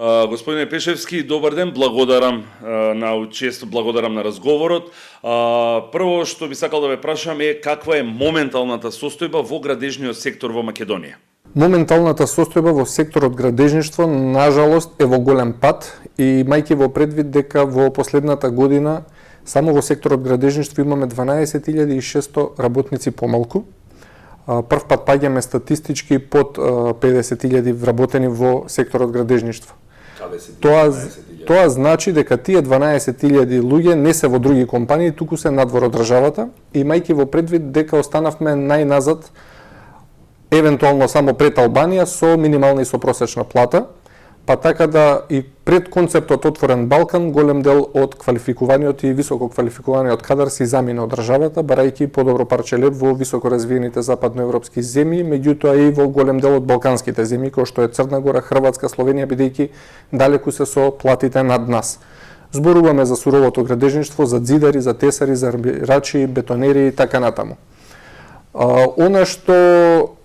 Господине Пешевски, добар ден, благодарам благодарам на разговорот. Прво што би сакал да ве прашам е каква е моменталната состојба во градежниот сектор во Македонија? Моменталната состојба во секторот градежништво, нажалост, е во голем пат и мајки во предвид дека во последната година само во секторот градежништво имаме 12.600 работници помалку. Прв пат паѓаме статистички под 50.000 вработени во секторот градежништво. Тоа значи дека тие 12.000 луѓе не се во други компании, туку се надвор од државата, и мајки во предвид дека останавме најназад, евентуално само пред Албанија, со минимална и со просечна плата, па така да и пред концептот Отворен Балкан, голем дел од квалификуваниот и високо квалификуваниот кадар се замина од државата, барајќи подобро парче леб во високо развиените западноевропски земји, меѓутоа и во голем дел од балканските земји, кои што е Црна Гора, Хрватска, Словенија, бидејќи далеку се со платите над нас. Зборуваме за суровото градежништво, за ѕидари, за тесари, за армирачи, бетонери и така натаму. Она што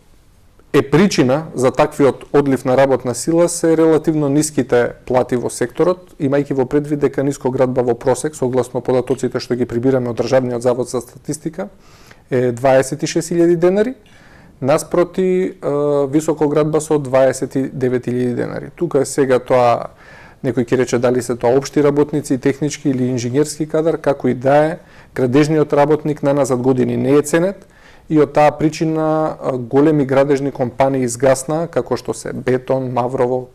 е причина за таквиот одлив на работна сила се релативно ниските плати во секторот, имајќи во предвид дека нискоградба во просек, согласно податоците што ги прибираме од Државниот завод за статистика, е 26.000 денари, наспроти високоградба со 29.000 денари. Тука сега тоа, некој ќе рече дали се тоа општи работници, технички или инженерски кадар, како и да е, градежниот работник на назад години не е ценет, и од таа причина големи градежни компании изгасна, како што се Бетон, Маврово,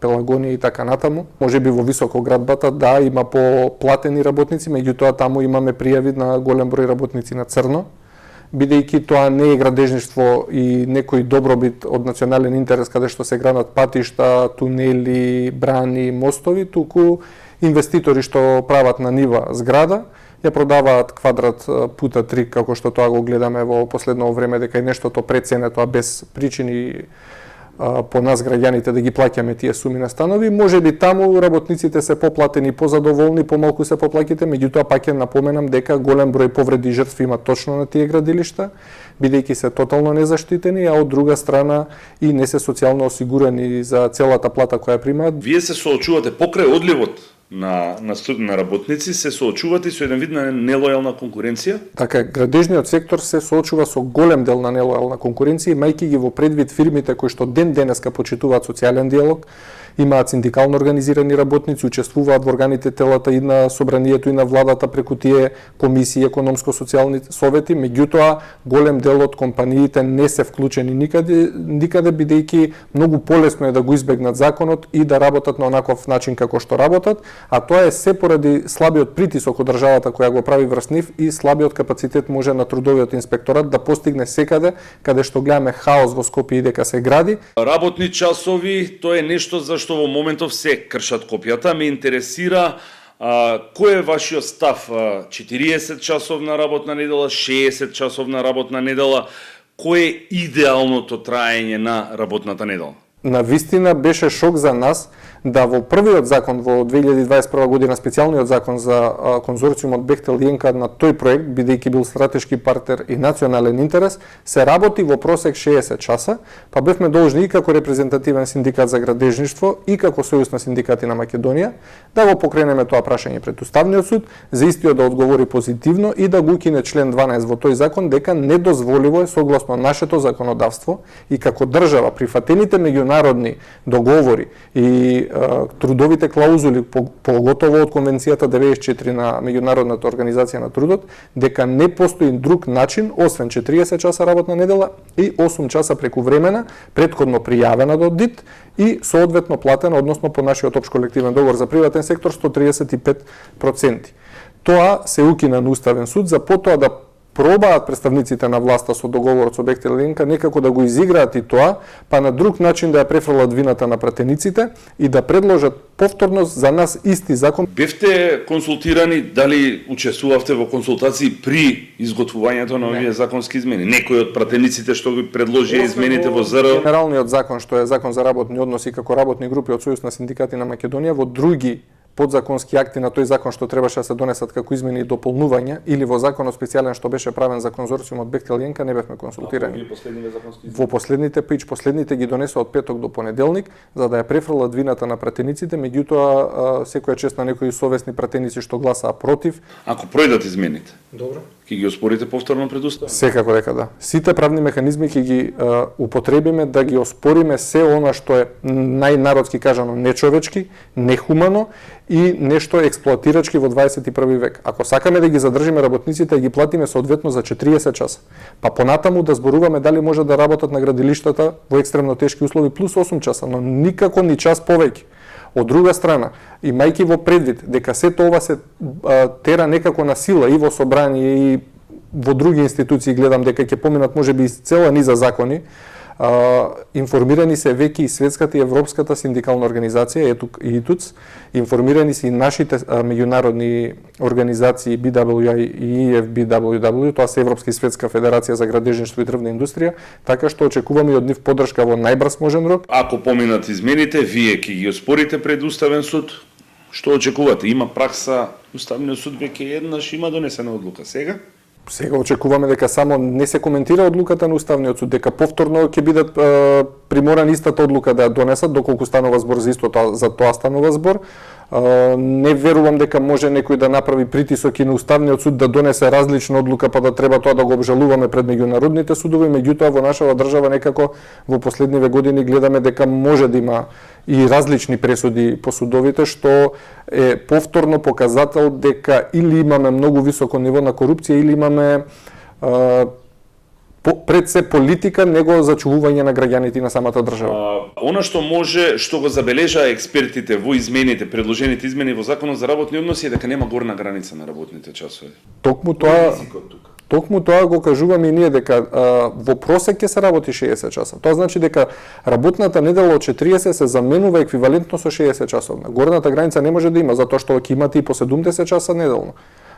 Пелагонија и така натаму. Можеби во високоградбата да има поплатени работници, меѓутоа таму имаме пријави на голем број работници на црно, бидејќи тоа не е градежништво и некој добробит од национален интерес каде што се градат патишта, тунели, брани, мостови, туку инвеститори што прават на нива зграда, ја продаваат квадрат пута 3, како што тоа го гледаме во последно време, дека е нештото преценето, а без причини по нас граѓаните да ги плаќаме тие суми на станови. Може би таму работниците се поплатени, позадоволни, помалку се поплаќите, меѓутоа пак ќе напоменам дека голем број повреди и жртви има точно на тие градилишта, бидејќи се тотално незаштитени, а од друга страна и не се социјално осигурени за целата плата која примаат. Вие се соочувате покрај одливот на работници, се соочувате со еден вид на нелојална конкуренција? Така, градежниот сектор се соочува со голем дел на нелојална конкуренција, имајќи ги во предвид фирмите кои што ден денеска почитуваат социјален диалог, имаат синдикално организирани работници, учествуваат во органите телата и на собранието и на владата преку тие комисии, економско-социјални совети, меѓутоа голем дел од компаниите не се вклучени никаде бидејќи многу полесно е да го избегнат законот и да работат на онаков начин како што работат, а тоа е се поради слабиот притисок од државата која го прави врз нив и слабиот капацитет може на трудовиот инспекторат да постигне секаде каде што гледаме хаос во Скопје и дека се гради. Работни часови, тоа е нешто за што во моментов се кршат копјата. Ме интересира кој е вашиот став? 40 часовна работна недела, 60 часовна работна недела? Кој е идеалното траење на работната недела? На вистина беше шок за нас да во првиот закон во 2021 година, специјалниот закон за конзорциумот Бехтел и ЕНКА на тој проект, бидејќи бил стратешки партнер и национален интерес, се работи во просек 60 часа, па бевме должни и како репрезентативен синдикат за градежништво и како Сојуз на синдикати на Македонија да го покренеме тоа прашање пред Уставниот суд, за истиот да одговори позитивно и да го укине член 12 во тој закон дека недозволиво е согласно нашето законодавство и како држава прифатените меѓународни договори и трудовите клаузули, поготово од Конвенцијата 94 на Меѓународната организација на трудот, дека не постои друг начин, освен 40 часа работна недела и 8 часа прекувремена, претходно пријавена до ДИТ и соодветно платена, односно по нашиот општ колективен договор за приватен сектор 135%. Тоа се укина на Уставен суд, за потоа да пробаат представниците на власта со договорот со Бехтел и ЕНКА некако да го изиграат и тоа, па на друг начин да ја префрлат вината на пратениците и да предложат повторно за нас исти закон. Бевте консултирани, дали учествувавте во консултации при изготвувањето на овие законски измени? Некој од пратениците што ги предложи измените во ЗР? Генералниот закон, што е закон за работни односи како работни групи од Сојуз на синдикати на Македонија, во други подзаконски акти на тој закон што требаше да се донесат како измени и дополнувања, или во законот специјален што беше правен за конзорциумот Бехтел Јенка, не бевме консултирани. Во последните ги донесоа од петок до понеделник, за да ја префрлат вината на пратениците, меѓутоа секоја чест на некои совесни пратеници што гласаа против. Ако пројдат измените, добро, ќе ги оспорите повторно пред Уставот? Секако дека да. Сите правни механизми ќе ги употребиме да ги оспориме се она што е најнародски кажано нечовечки, нехумано и нешто експлоатирачки во 21 век. Ако сакаме да ги задржиме работниците и ги платиме соодветно за 40 часа, па понатаму да зборуваме дали може да работат на градилиштата во екстремно тешки услови плюс 8 часа, но никако ни час повеќе. Од друга страна, имајќи во предвид дека сето ова се тера некако на сила и во собрание и во други институции, гледам дека ќе поминат можеби и цела низа закони, информирани се веќе и светската и европската синдикална организација ИТУЦ, информирани се и нашите меѓународни организации BWI и EFBWW, тоа се Европска и светска федерација за градежништво и дрвна индустрија, така што очекуваме и од нив поддршка во најбрз можен рок. Ако поминат измените, вие ќе ги оспорите пред Уставен суд? Што очекувате? Има пракса, Уставниот суд веќе еднаш има донесена одлука. Сега очекуваме дека само не се коментира одлуката на Уставниот суд, дека повторно ќе бидат приморани истата одлука да ја донесат, доколку станува збор за истото, за тоа станува збор. Не верувам дека може некој да направи притисок и на Уставниот суд да донесе различна одлука, па да треба тоа да го обжалуваме пред меѓународните судови, меѓутоа во нашава држава некако во последниве години гледаме дека може да има и различни пресуди по судовите, што е повторно показател дека или имаме многу високо ниво на корупција, или имаме пред се политика, него зачувување на граѓаните на самата држава. Она што може, што го забележаа експертите во измените, предложените измени во Законот за работни односи е дека нема горна граница на работните часови. Токму тоа го кажуваме и ние, дека во просек ќе се работи 60 часа. Тоа значи дека работната недела од 40 се заменува еквивалентно со 60 часовна. Горната граница не може да има, затоа што ќе имате и по 70 часа неделно.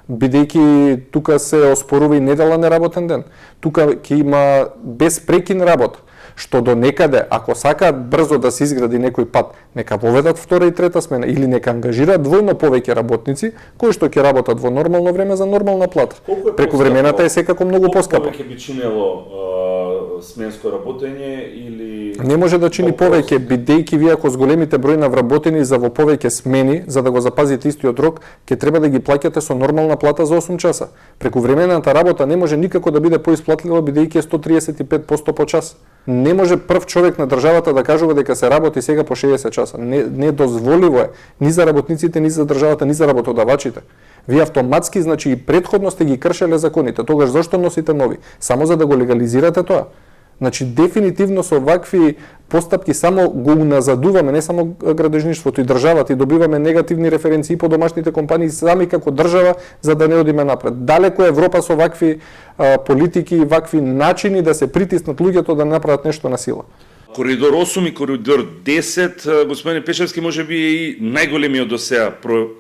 Бидејќи тука се оспорува и недела неработен ден. Тука ќе има безпрекин работа, што до некаде, ако сакаат брзо да се изгради некој пат, нека воведат втора и трета смена или нека ангажираат двојно повеќе работници кои што ќе работат во нормално време за нормална плата. Прековремената е секако многу поскапа. Колку повеќе би чинело сменско работење или не може да чини повеќе, бидејќи вие ако зголемите број на вработени за во повеќе смени, за да го запазите истиот рок, ќе треба да ги плаќате со нормална плата за 8 часа. Прековремената работа не може никако да биде поисплатлива, бидејќи е 135% по час. Не може прв човек на државата да кажува дека се работи сега по 60 часа. Не дозволиво е ни за работниците, ни за државата, ни за работодавачите. Вие автоматски, значи и предходно сте ги кршеле законите. Тогаш зошто носите нови? Само за да го легализирате тоа. Значи дефинитивно со вакви постапки само го уназадуваме не само градежништвото и државата и добиваме негативни референции по домашните компании сами како држава за да не одиме напред. Далеко Европа со вакви политики и вакви начини да се притиснат луѓето да направат нешто на сила. Коридор 8 и Коридор 10, господин Пешевски, може би е и најголемиот до сега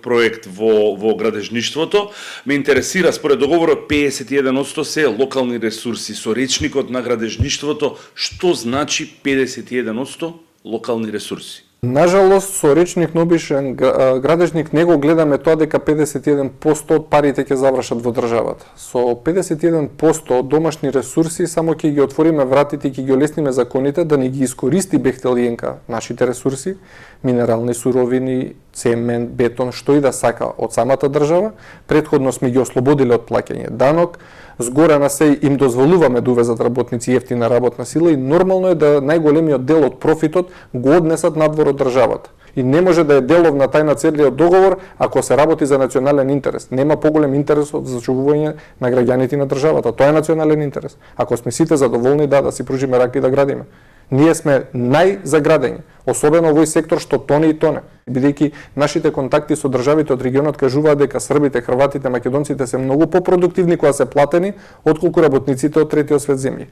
проект во градежништвото. Ме интересира, според договорот 51% се локални ресурси. Со речникот на градежништвото, што значи 51% локални ресурси? Нажалост, со речник на обичен градежник не го гледаме тоа дека 51% од парите ќе завршат во државата. Со 51% домашни ресурси само ќе ги отвориме вратите и ќе ги олесниме законите да не ги искористи Бехтел Јенка нашите ресурси, минерални суровини, цемент, бетон, што и да сака од самата држава. Претходно сме ги ослободиле од плаќање данок, згора на се им дозволуваме да увезат работници ефтина работна сила и нормално е да најголемиот дел од профитот го однесат надвор од државата. И не може да е делов на тајна целиот договор ако се работи за национален интерес. Нема поголем интерес од зачувување на граѓаните на државата. Тоа е национален интерес. Ако сме сите задоволни, да си пружиме рака и да градиме. Ние сме најзаградени, особено овој сектор што тоне и тоне. Бидејќи нашите контакти со државите од регионот кажуваат дека србите, хрватите, македонците се многу попродуктивни кога се платени отколку работниците од третиот свет земји.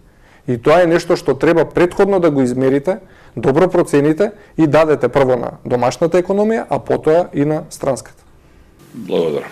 И тоа е нешто што треба претходно да го измерите, добро процените и дадете прво на домашната економија, а потоа и на странската. Благодарам.